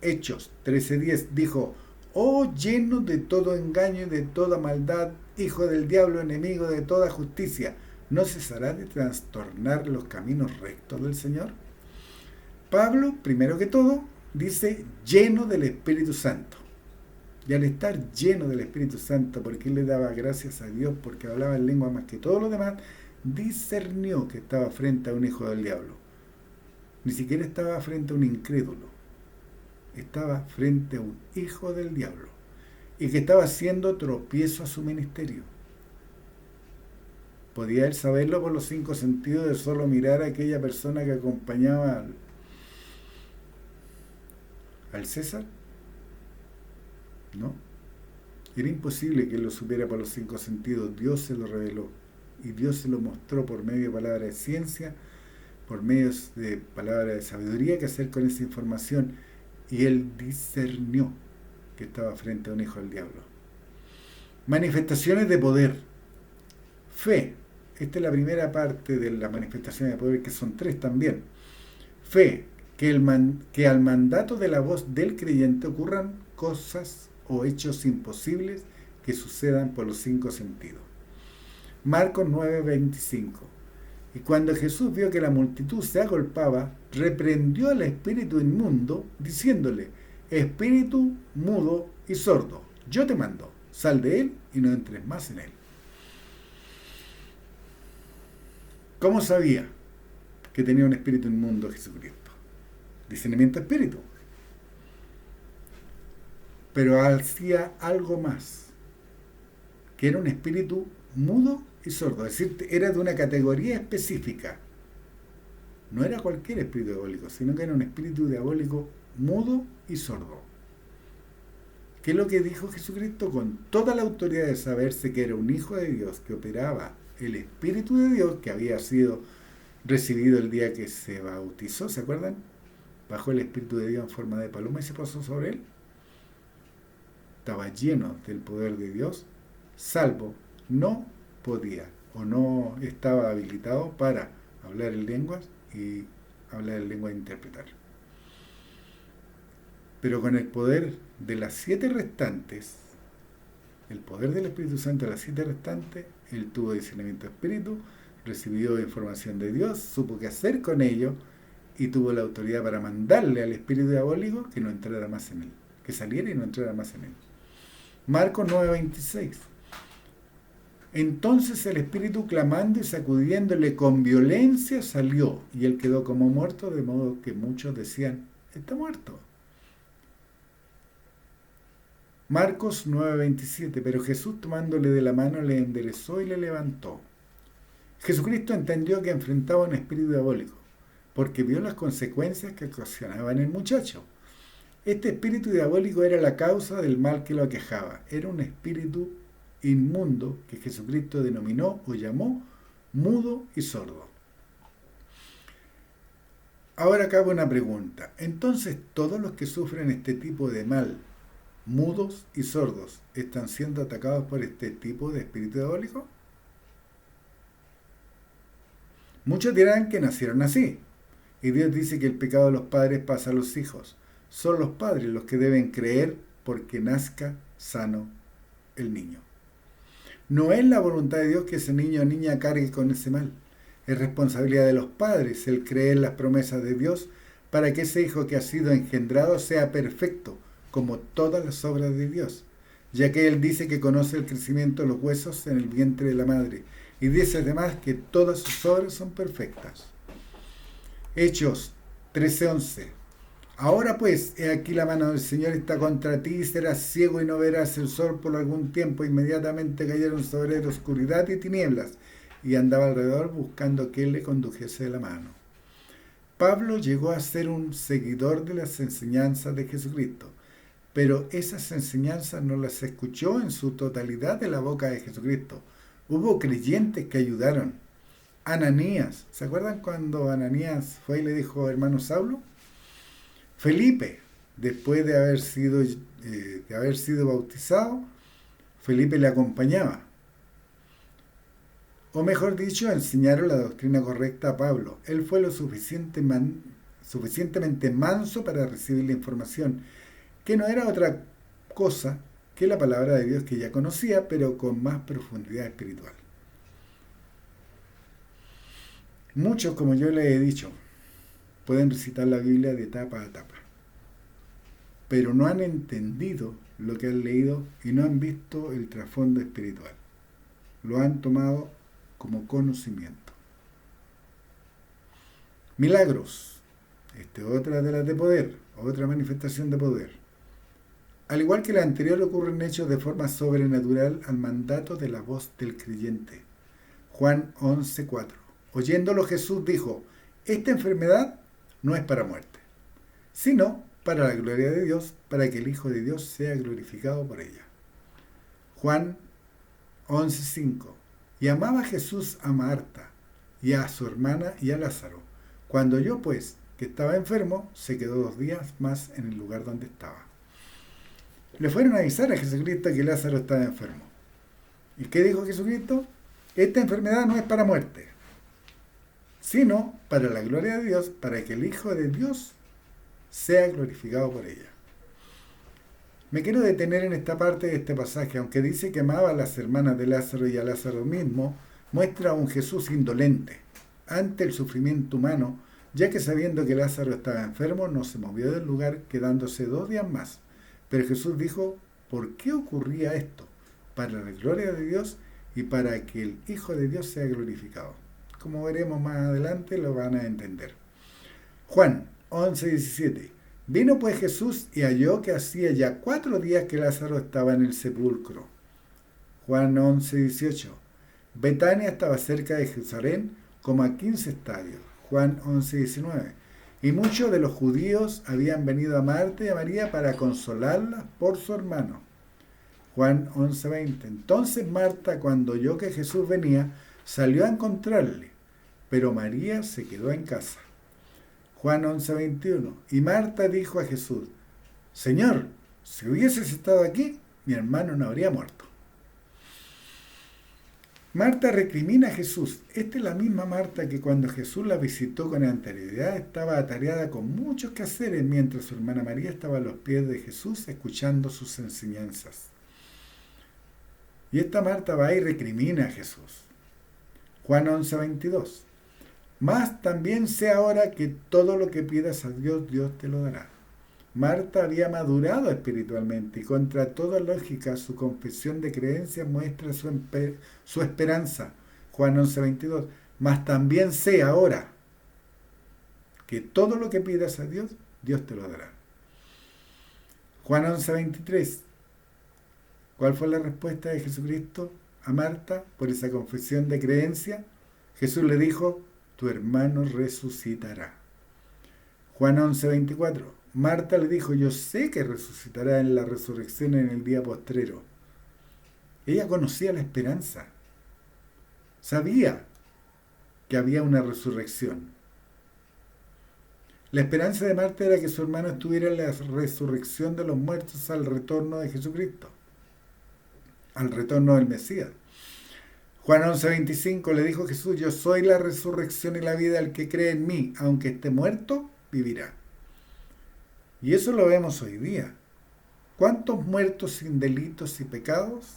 Hechos 13:10 dijo: oh, lleno de todo engaño y de toda maldad, hijo del diablo, enemigo de toda justicia, ¿no cesará de trastornar los caminos rectos del Señor? Pablo, primero que todo, dice lleno del Espíritu Santo. Y al estar lleno del Espíritu Santo, porque él le daba gracias a Dios, porque hablaba en lengua más que todos los demás, discernió que estaba frente a un hijo del diablo. Ni siquiera estaba frente a un incrédulo. Estaba frente a un hijo del diablo y que estaba haciendo tropiezo a su ministerio. ¿Podía él saberlo por los 5 sentidos de solo mirar a aquella persona que acompañaba al César? No. Era imposible que él lo supiera por los 5 sentidos. Dios se lo reveló y Dios se lo mostró por medio de palabras de ciencia, por medio de palabras de sabiduría, qué hacer con esa información. Y él discernió que estaba frente a un hijo del diablo. Manifestaciones de poder. Fe. Esta es la primera parte de las manifestaciones de poder, que son 3 también. Fe. Que al mandato de la voz del creyente ocurran cosas o hechos imposibles que sucedan por los 5 sentidos. Marcos 9:25. Y cuando Jesús vio que la multitud se agolpaba, reprendió al espíritu inmundo, diciéndole: espíritu mudo y sordo, yo te mando, sal de él y no entres más en él. ¿Cómo sabía que tenía un espíritu inmundo Jesucristo? Discernimiento de espíritu. Pero hacía algo más, que era un espíritu mudo y sordo, es decir, era de una categoría específica. No era cualquier espíritu diabólico, sino que era un espíritu diabólico mudo y sordo. ¿Qué es lo que dijo Jesucristo? Con toda la autoridad de saberse que era un hijo de Dios, que operaba el Espíritu de Dios, que había sido recibido el día que se bautizó, ¿se acuerdan? Bajó el Espíritu de Dios en forma de paloma y se posó sobre él. Estaba lleno del poder de Dios, salvo no podía o no estaba habilitado para hablar en lenguas y hablar en lengua e interpretar. Pero con el poder de las 7 restantes, el poder del Espíritu Santo de las 7 restantes, él tuvo discernimiento de espíritu, recibió información de Dios, supo qué hacer con ello y tuvo la autoridad para mandarle al espíritu diabólico que no entrara más en él, que saliera y no entrara más en él. Marcos 9:26. Entonces el espíritu, clamando y sacudiéndole con violencia, salió, y él quedó como muerto, de modo que muchos decían: está muerto. Marcos 9:27. Pero Jesús, tomándole de la mano, le enderezó y le levantó. Jesucristo entendió que enfrentaba un espíritu diabólico, porque vio las consecuencias que ocasionaba en el muchacho. Este espíritu diabólico era la causa del mal que lo aquejaba. Era un espíritu inmundo que Jesucristo denominó o llamó mudo y sordo. Ahora cabe una pregunta. Entonces, ¿todos los que sufren este tipo de mal, mudos y sordos, están siendo atacados por este tipo de espíritu diabólico? Muchos dirán que nacieron así, y Dios dice que el pecado de los padres pasa a los hijos. Son los padres los que deben creer porque nazca sano el niño. No es la voluntad de Dios que ese niño o niña cargue con ese mal. Es responsabilidad de los padres el creer las promesas de Dios para que ese hijo que ha sido engendrado sea perfecto, como todas las obras de Dios, ya que Él dice que conoce el crecimiento de los huesos en el vientre de la madre, y dice además que todas sus obras son perfectas. Hechos 13:11. Ahora pues, he aquí la mano del Señor está contra ti, y serás ciego y no verás el sol por algún tiempo. Inmediatamente cayeron sobre él oscuridad y tinieblas, y andaba alrededor buscando que él le condujese de la mano. Pablo llegó a ser un seguidor de las enseñanzas de Jesucristo, pero esas enseñanzas no las escuchó en su totalidad de la boca de Jesucristo. Hubo creyentes que ayudaron. Ananías, ¿se acuerdan cuando Ananías fue y le dijo, hermano Saulo? Felipe, después de haber sido bautizado, Felipe le acompañaba. O mejor dicho, enseñaron la doctrina correcta a Pablo. Él fue lo suficientemente manso para recibir la información, que no era otra cosa que la palabra de Dios que ya conocía, pero con más profundidad espiritual. Muchos, como yo les he dicho, pueden recitar la Biblia de tapa a tapa, pero no han entendido lo que han leído y no han visto el trasfondo espiritual. Lo han tomado como conocimiento. Milagros. Otra de las de poder, otra manifestación de poder. Al igual que la anterior, ocurren hechos de forma sobrenatural al mandato de la voz del creyente. Juan 11:4. Oyéndolo Jesús dijo, esta enfermedad no es para muerte, sino para la gloria de Dios, para que el Hijo de Dios sea glorificado por ella. Juan 11:5. Y amaba Jesús a Marta, y a su hermana y a Lázaro. Cuando oyó pues que estaba enfermo, se quedó 2 días más en el lugar donde estaba. Le fueron a avisar a Jesucristo que Lázaro estaba enfermo. ¿Y qué dijo Jesucristo? Esta enfermedad no es para muerte, sino para la gloria de Dios, para que el Hijo de Dios sea glorificado por ella. Me quiero detener en esta parte de este pasaje, aunque dice que amaba a las hermanas de Lázaro y a Lázaro mismo, muestra a un Jesús indolente ante el sufrimiento humano, ya que sabiendo que Lázaro estaba enfermo, no se movió del lugar, quedándose 2 días más. Pero Jesús dijo, ¿por qué ocurría esto? Para la gloria de Dios y para que el Hijo de Dios sea glorificado. Como veremos más adelante, lo van a entender. Juan 11:17. Vino pues Jesús y halló que hacía ya 4 días que Lázaro estaba en el sepulcro. Juan 11:18. Betania estaba cerca de Jerusalén, como a 15 estadios. Juan 11:19. Y muchos de los judíos habían venido a Marta y a María para consolarlas por su hermano. Juan 11:20. Entonces Marta, cuando oyó que Jesús venía, salió a encontrarle, pero María se quedó en casa. Juan 11:21. Y Marta dijo a Jesús, Señor, si hubieses estado aquí, mi hermano no habría muerto. Marta recrimina a Jesús. Esta es la misma Marta que cuando Jesús la visitó con anterioridad estaba atareada con muchos quehaceres, mientras su hermana María estaba a los pies de Jesús escuchando sus enseñanzas. Y esta Marta va y recrimina a Jesús. Juan 11:22. Mas también sé ahora que todo lo que pidas a Dios, Dios te lo dará. Marta había madurado espiritualmente y contra toda lógica su confesión de creencia muestra su esperanza. Juan 11:22. Mas también sé ahora que todo lo que pidas a Dios, Dios te lo dará. Juan 11:23. ¿Cuál fue la respuesta de Jesucristo a Marta por esa confesión de creencia? Jesús le dijo, tu hermano resucitará. Juan 11:24. Marta le dijo, yo sé que resucitará en la resurrección en el día postrero. Ella conocía la esperanza. Sabía que había una resurrección. La esperanza de Marta era que su hermano estuviera en la resurrección de los muertos al retorno de Jesucristo, al retorno del Mesías. Juan 11:25 le dijo Jesús, yo soy la resurrección y la vida, el que cree en mí, aunque esté muerto, vivirá. Y eso lo vemos hoy día. ¿Cuántos muertos sin delitos y pecados?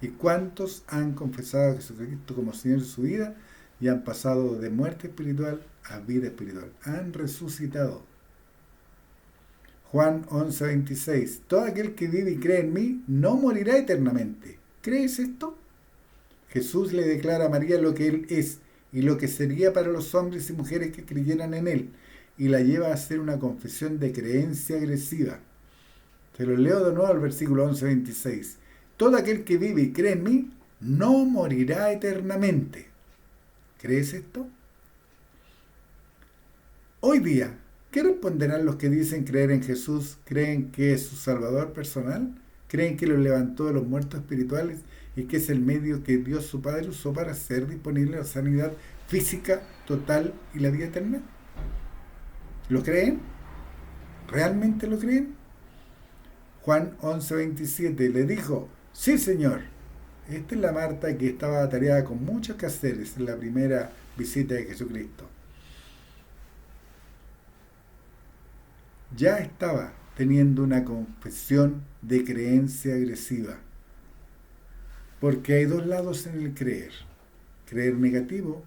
¿Y cuántos han confesado a Jesucristo como Señor de su vida? y han pasado de muerte espiritual a vida espiritual. Han resucitado. Juan 11:26. Todo aquel que vive y cree en mí no morirá eternamente. ¿Crees esto? Jesús le declara a María lo que Él es y lo que sería para los hombres y mujeres que creyeran en Él, y la lleva a hacer una confesión de creencia agresiva. Te lo leo de nuevo al versículo 11:26. Todo aquel que vive y cree en mí no morirá eternamente. ¿Crees esto? Hoy día, ¿qué responderán los que dicen creer en Jesús? ¿Creen que es su Salvador personal? ¿Creen que lo levantó de los muertos espirituales y que es el medio que Dios su Padre usó para hacer disponible la sanidad física total y la vida eterna? ¿Lo creen? ¿Realmente lo creen? Juan 11:27 le dijo, sí Señor. Esta es la Marta que estaba atareada con muchos quehaceres en la primera visita de Jesucristo. Ya estaba teniendo una confesión de creencia agresiva. Porque hay dos lados en el creer. Creer negativo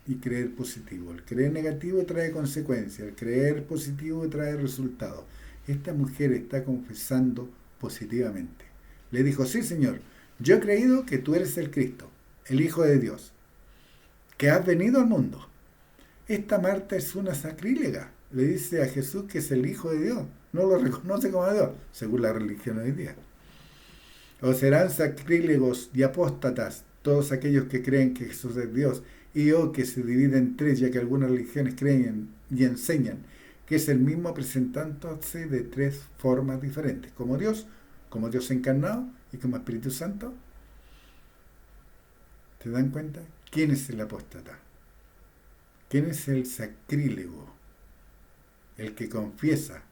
y creer positivo. El creer negativo trae consecuencias, el creer positivo trae resultados. Esta mujer está confesando positivamente. Le dijo, sí Señor, yo he creído que tú eres el Cristo, el Hijo de Dios, que has venido al mundo. Esta Marta es una sacrílega. Le dice a Jesús que es el Hijo de Dios. No lo reconoce como Dios, según la religión hoy día. O serán sacrílegos y apóstatas todos aquellos que creen que Jesús es Dios, y o que se dividen en tres, ya que algunas religiones creen y enseñan que es el mismo presentándose de tres formas diferentes, como Dios encarnado y como Espíritu Santo. ¿Te dan cuenta? ¿Quién es el apóstata? ¿Quién es el sacrílego? ¿El que confiesa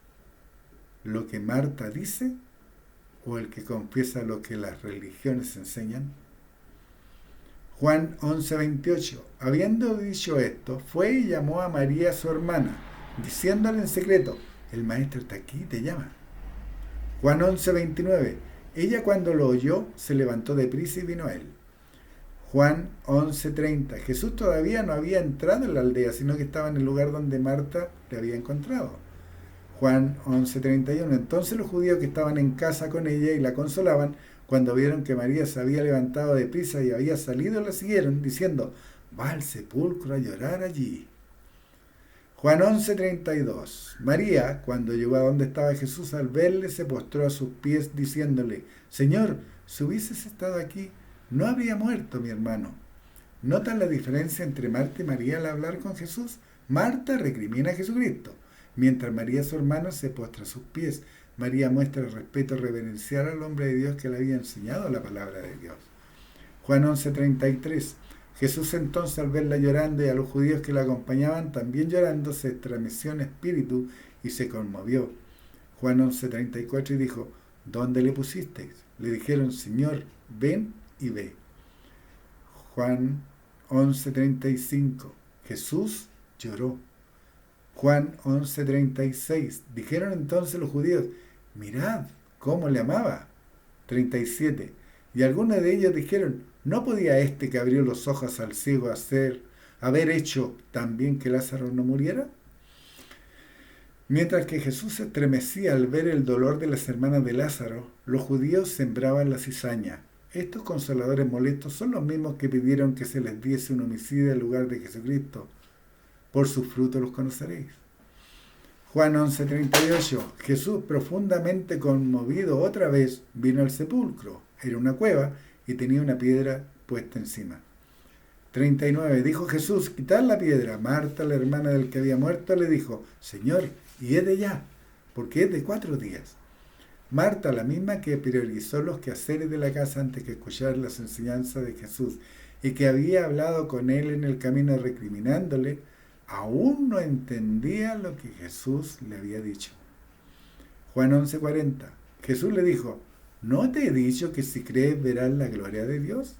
lo que Marta dice o el que confiesa lo que las religiones enseñan? Juan 11:28. Habiendo dicho esto, fue y llamó a María su hermana, diciéndole en secreto, el maestro está aquí, te llama. Juan 11:29. Ella cuando lo oyó, se levantó deprisa y vino a él. Juan 11:30. Jesús todavía no había entrado en la aldea, sino que estaba en el lugar donde Marta le había encontrado. Juan 11:31. Entonces los judíos que estaban en casa con ella y la consolaban, cuando vieron que María se había levantado deprisa y había salido, la siguieron, diciendo, va al sepulcro a llorar allí. Juan 11:32. María, cuando llegó a donde estaba Jesús, al verle, se postró a sus pies, diciéndole, Señor, si hubieses estado aquí, no habría muerto mi hermano. ¿Notan la diferencia entre Marta y María al hablar con Jesús? Marta recrimina a Jesucristo, mientras María, su hermana, se postra a sus pies. María muestra el respeto reverencial al hombre de Dios que le había enseñado la palabra de Dios. Juan 11:33. Jesús entonces, al verla llorando y a los judíos que la acompañaban también llorando, se estremeció en espíritu y se conmovió. Juan 11:34 y dijo, ¿dónde le pusisteis? Le dijeron, Señor, ven y ve. Juan 11:35. Jesús lloró. Juan 11:36. Dijeron entonces los judíos, mirad cómo le amaba. 37. Y algunos de ellos dijeron, ¿no podía este que abrió los ojos al ciego haber hecho también que Lázaro no muriera? Mientras que Jesús se estremecía al ver el dolor de las hermanas de Lázaro, los judíos sembraban la cizaña. Estos consoladores molestos son los mismos que pidieron que se les diese un homicidio en lugar de Jesucristo. Por sus frutos los conoceréis. Juan 11:38. Jesús, profundamente conmovido otra vez, vino al sepulcro. Era una cueva y tenía una piedra puesta encima. 39. Dijo Jesús, quitad la piedra. Marta, la hermana del que había muerto, le dijo, Señor, y es de ya, porque es de 4 días. Marta, la misma que priorizó los quehaceres de la casa antes que escuchar las enseñanzas de Jesús y que había hablado con él en el camino recriminándole, aún no entendía lo que Jesús le había dicho. Juan 11:40. Jesús le dijo, ¿no te he dicho que si crees verás la gloria de Dios?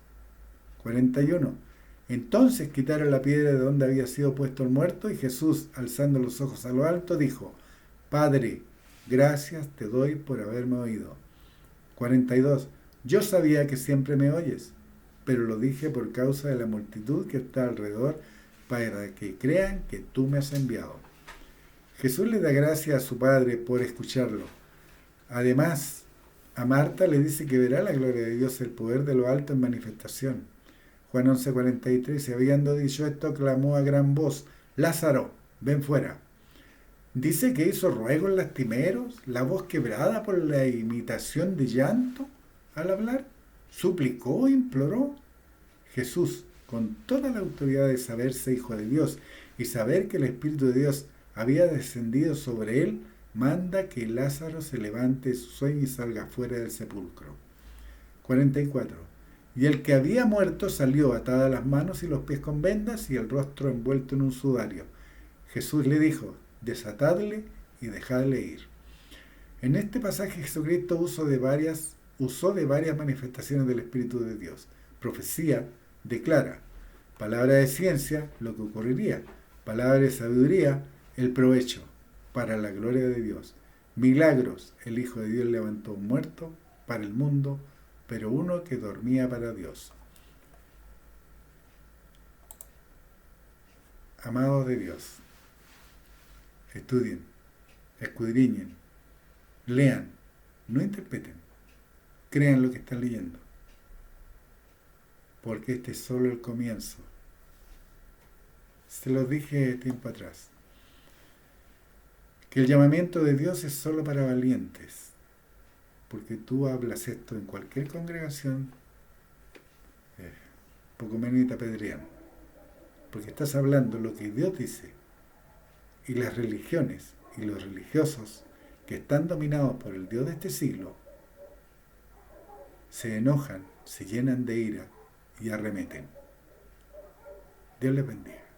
41. Entonces quitaron la piedra de donde había sido puesto el muerto y Jesús, alzando los ojos a lo alto, dijo, Padre, gracias te doy por haberme oído. 42. Yo sabía que siempre me oyes, pero lo dije por causa de la multitud que está alrededor, para que crean que tú me has enviado. Jesús le da gracias a su Padre por escucharlo. Además, a Marta le dice que verá la gloria de Dios, el poder de lo alto en manifestación. Juan 11:43, y habiendo dicho esto, clamó a gran voz, Lázaro, ven fuera. Dice que hizo ruegos lastimeros, la voz quebrada por la imitación de llanto al hablar, suplicó, imploró. Jesús, con toda la autoridad de saberse hijo de Dios y saber que el Espíritu de Dios había descendido sobre él, manda que Lázaro se levante de su sueño y salga fuera del sepulcro. 44. Y el que había muerto salió atadas las manos y los pies con vendas y el rostro envuelto en un sudario. Jesús le dijo, desatadle y dejadle ir. En este pasaje Jesucristo usó de varias manifestaciones del Espíritu de Dios. Profecía, declara. Palabra de ciencia, lo que ocurriría. Palabra de sabiduría, el provecho, para la gloria de Dios. Milagros, el Hijo de Dios levantó un muerto para el mundo, pero uno que dormía para Dios. Amados de Dios, estudien, escudriñen, lean, no interpreten, crean lo que están leyendo, porque este es solo el comienzo. Se los dije tiempo atrás, que el llamamiento de Dios es solo para valientes, porque tú hablas esto en cualquier congregación, poco menos y te apedrean, porque estás hablando lo que Dios dice, y las religiones y los religiosos que están dominados por el Dios de este siglo se enojan, se llenan de ira y arremeten. Dios les bendiga.